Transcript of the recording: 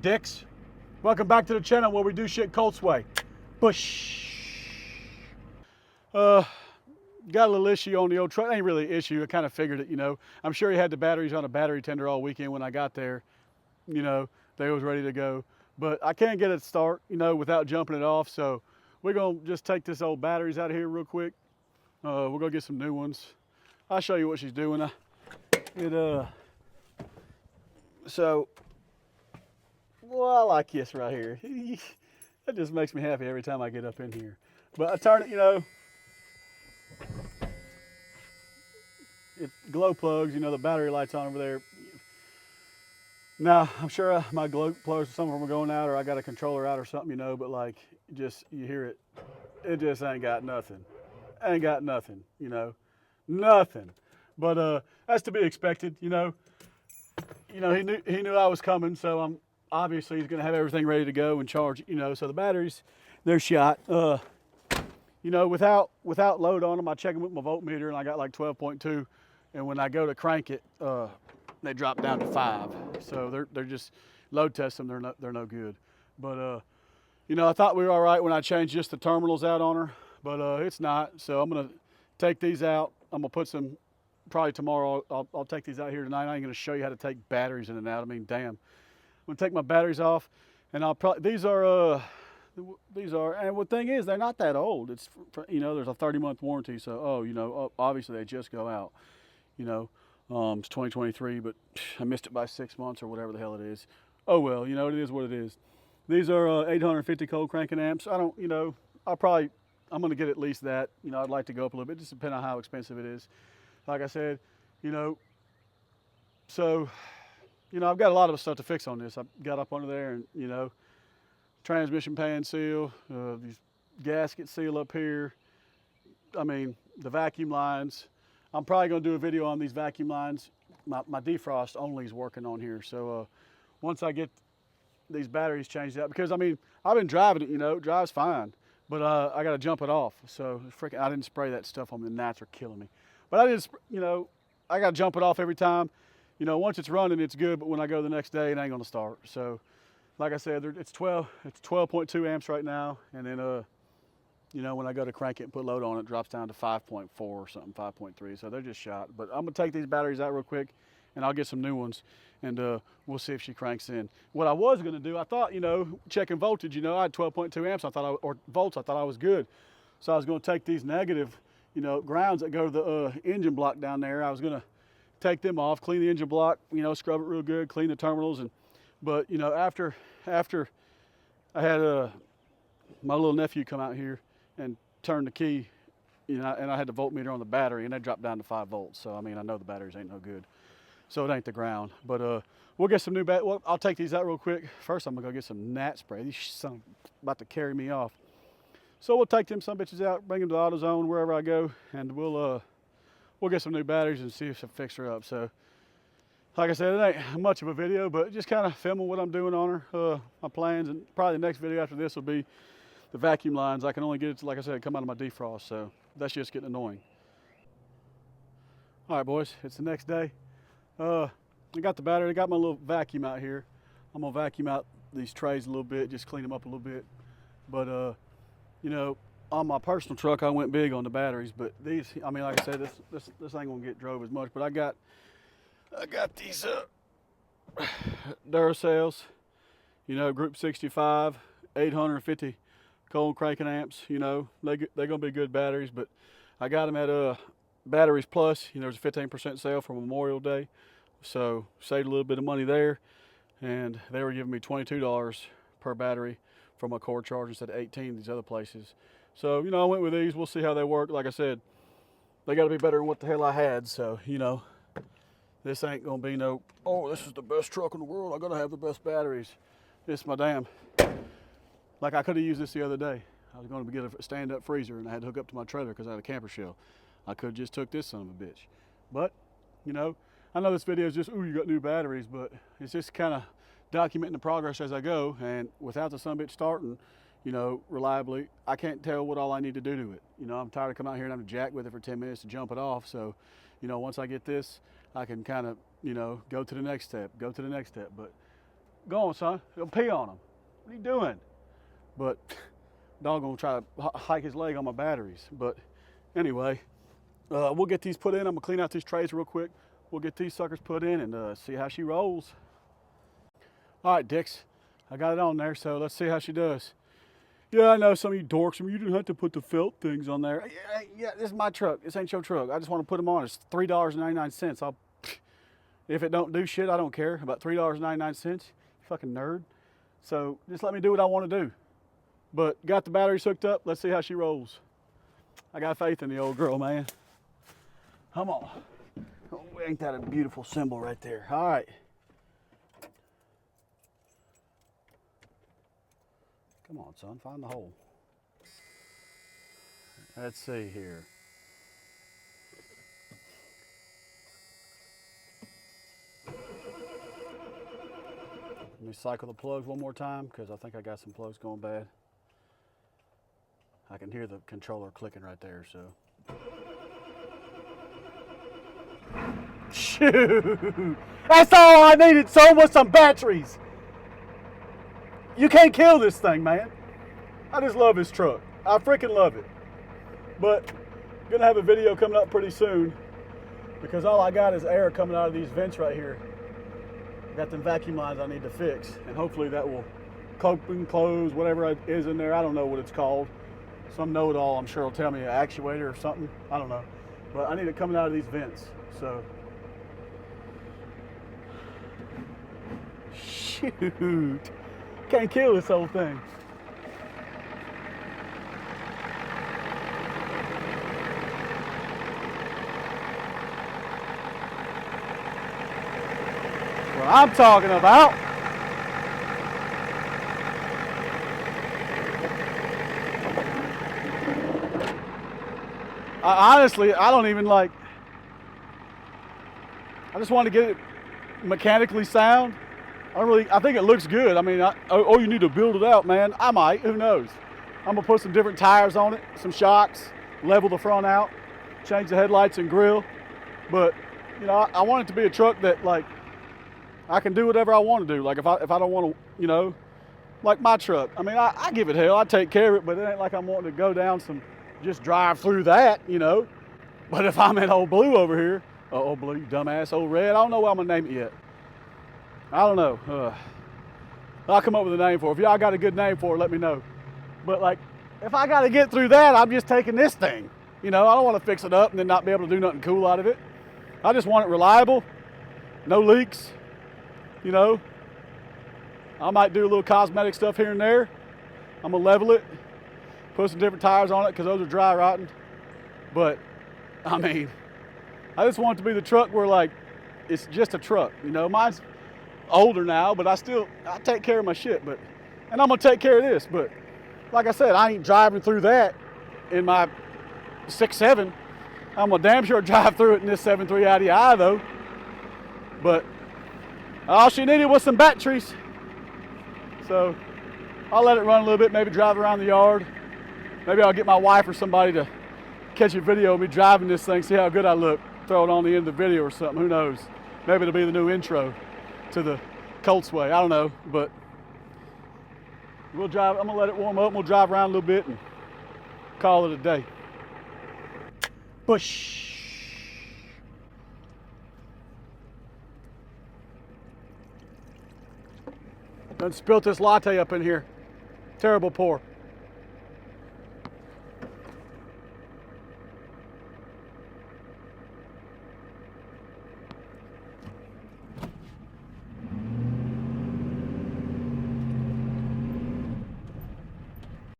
dicks? Welcome back to the channel where we do shit Colts way. Bush. Got a little issue on the old truck. Ain't really an issue. I kind of figured it, you know. I'm sure he had the batteries on a battery tender all weekend when I got there. You know, they was ready to go. But I can't get it to start, you know, without jumping it off. So we're going to just take this old batteries out of here real quick. We're going to get some new ones. I'll show you what she's doing. Well, I like this right here. That just makes me happy every time I get up in here. But I turn it, you know, it glow plugs, you know, the battery lights on over there. Now, I'm sure my glow plugs, some of them are going out, or I got a controller out or something, you know, but like, just, you hear it, it just ain't got nothing. Ain't got nothing, you know, nothing. But that's to be expected, you know. You know, he knew I was coming, so obviously he's gonna have everything ready to go and charge, you know. So the batteries, they're shot. You know, without load on them, I check them with my voltmeter, and I got like 12.2. And when I go to crank it, they drop down to 5. So they're just load test them. They're no good. But you know, I thought we were all right when I changed just the terminals out on her, but it's not. So I'm gonna take these out. I'm gonna put some. Probably tomorrow. I'll take these out here tonight. I ain't gonna show you how to take batteries in and out. I mean, damn. I'm gonna take my batteries off, and I'll probably these are. And the thing is, they're not that old. It's you know, there's a 30-month warranty. So you know, obviously they just go out. You know, it's 2023, but I missed it by 6 months or whatever the hell it is. Oh well, you know, it is what it is. These are 850 cold cranking amps. I don't, you know, I'm gonna get at least that. You know, I'd like to go up a little bit, just depending on how expensive it is. Like I said, you know, so, you know, I've got a lot of stuff to fix on this. I got up under there and, you know, transmission pan seal, these gasket seal up here. I mean, the vacuum lines. I'm probably going to do a video on these vacuum lines. My defrost only is working on here. So once I get these batteries changed out, because I mean, I've been driving it, you know, it drives fine, but I got to jump it off. So freaking, I didn't spray that stuff on me. The gnats are killing me. But I just, you know, I got to jump it off every time. You know, once it's running, it's good, but when I go the next day, it ain't going to start. So, like I said, it's 12.2 amps right now, and then, you know, when I go to crank it and put load on it, it drops down to 5.4 or something, 5.3. So they're just shot. But I'm going to take these batteries out real quick, and I'll get some new ones, and we'll see if she cranks in. What I was going to do, I thought, you know, checking voltage, you know, I had 12.2 amps, or volts, I thought I was good. So I was going to take these negative, you know, grounds that go to the engine block down there. I was gonna take them off, clean the engine block, you know, scrub it real good, clean the terminals, but you know, after I had my little nephew come out here and turn the key, you know, and I had the voltmeter on the battery, and they dropped down to 5 volts. So I mean, I know the batteries ain't no good, so it ain't the ground. But we'll get some new well, I'll take these out real quick. First, I'm gonna go get some gnat spray. These son about to carry me off. So we'll take them some bitches out, bring them to AutoZone wherever I go, and we'll get some new batteries and see if it fix her up. So, like I said, it ain't much of a video, but just kind of filming what I'm doing on her, my plans, and probably the next video after this will be the vacuum lines. I can only get it to, like I said, come out of my defrost, so that's just getting annoying. All right, boys, it's the next day. I got the battery. I got my little vacuum out here. I'm gonna vacuum out these trays a little bit, just clean them up a little bit, but you know, on my personal truck, I went big on the batteries, but these, I mean, like I said, this ain't gonna get drove as much, but I got these Duracells, you know, Group 65, 850 cold cranking amps. You know, they're gonna be good batteries, but I got them at Batteries Plus. You know, there's a 15% sale for Memorial Day, so saved a little bit of money there, and they were giving me $22 per battery for my cord charger instead of 18 these other places. So, you know, I went with these. We'll see how they work. Like I said, they got to be better than what the hell I had. So, you know, this ain't going to be no, oh, this is the best truck in the world, I got to have the best batteries. It's my damn, like I could have used this the other day. I was going to get a stand-up freezer, and I had to hook up to my trailer because I had a camper shell. I could have just took this son of a bitch. But, you know, I know this video is just, ooh, you got new batteries, but it's just kind of documenting the progress as I go, and without the son of a bitch starting, you know, reliably, I can't tell what all I need to do to it. You know, I'm tired of coming out here and having to jack with it for 10 minutes to jump it off. So, you know, once I get this, I can kind of, you know, go to the next step, But Go on, son. Go pee on them. What are you doing? But dog gonna try to hike his leg on my batteries. But anyway, we'll get these put in. I'm gonna clean out these trays real quick. We'll get these suckers put in and see how she rolls. All right, Dix, I got it on there, so let's see how she does. Yeah, I know some of you dorks, you didn't have to put the felt things on there. Yeah, this is my truck. This ain't your truck. I just want to put them on. It's $3.99. If it don't do shit, I don't care. About $3.99, you fucking nerd. So just let me do what I want to do. But got the batteries hooked up. Let's see how she rolls. I got faith in the old girl, man. Come on. Oh, ain't that a beautiful symbol right there? All right. Come on, son, find the hole. Let's see here. Let me cycle the plugs one more time because I think I got some plugs going bad. I can hear the controller clicking right there, so. Shoot! That's all I needed, son, was some batteries. You can't kill this thing, man. I just love this truck. I freaking love it. But I'm gonna have a video coming up pretty soon because all I got is air coming out of these vents right here. I got them vacuum lines I need to fix, and hopefully that will open, close, whatever is in there. I don't know what it's called. Some know-it-all, I'm sure, will tell me an actuator or something. I don't know. But I need it coming out of these vents. So, shoot. Can't kill this whole thing. What I'm talking about. Honestly, I don't even like. I just want to get it mechanically sound. I think it looks good. I mean, you need to build it out, man. I might, who knows? I'm gonna put some different tires on it, some shocks, level the front out, change the headlights and grill. But, you know, I want it to be a truck that, like, I can do whatever I want to do. Like, if I don't want to, you know, like my truck. I mean, I give it hell, I take care of it, but it ain't like I'm wanting to go down some, just drive through that, you know. But if I'm in old blue over here, old blue, you dumbass, old red, I don't know what I'm gonna name it yet. I don't know. I'll come up with a name for it. If y'all got a good name for it, let me know. But like, if I got to get through that, I'm just taking this thing. You know, I don't want to fix it up and then not be able to do nothing cool out of it. I just want it reliable, no leaks. You know, I might do a little cosmetic stuff here and there. I'm gonna level it, put some different tires on it because those are dry rotting. But I mean, I just want it to be the truck where like it's just a truck. You know, mine's older now, but I take care of my shit. And I'm gonna take care of this. But like I said, I ain't driving through that in my 6.7. I'm gonna damn sure drive through it in this 7.3 IDI though. But all she needed was some batteries. So I'll let it run a little bit, maybe drive around the yard. Maybe I'll get my wife or somebody to catch a video of me driving this thing, see how good I look. Throw it on the end of the video or something, who knows. Maybe it'll be the new intro to the COLTS way, I don't know. But we'll drive, I'm gonna let it warm up and we'll drive around a little bit and call it a day. Push. Done spilt this latte up in here. Terrible pour.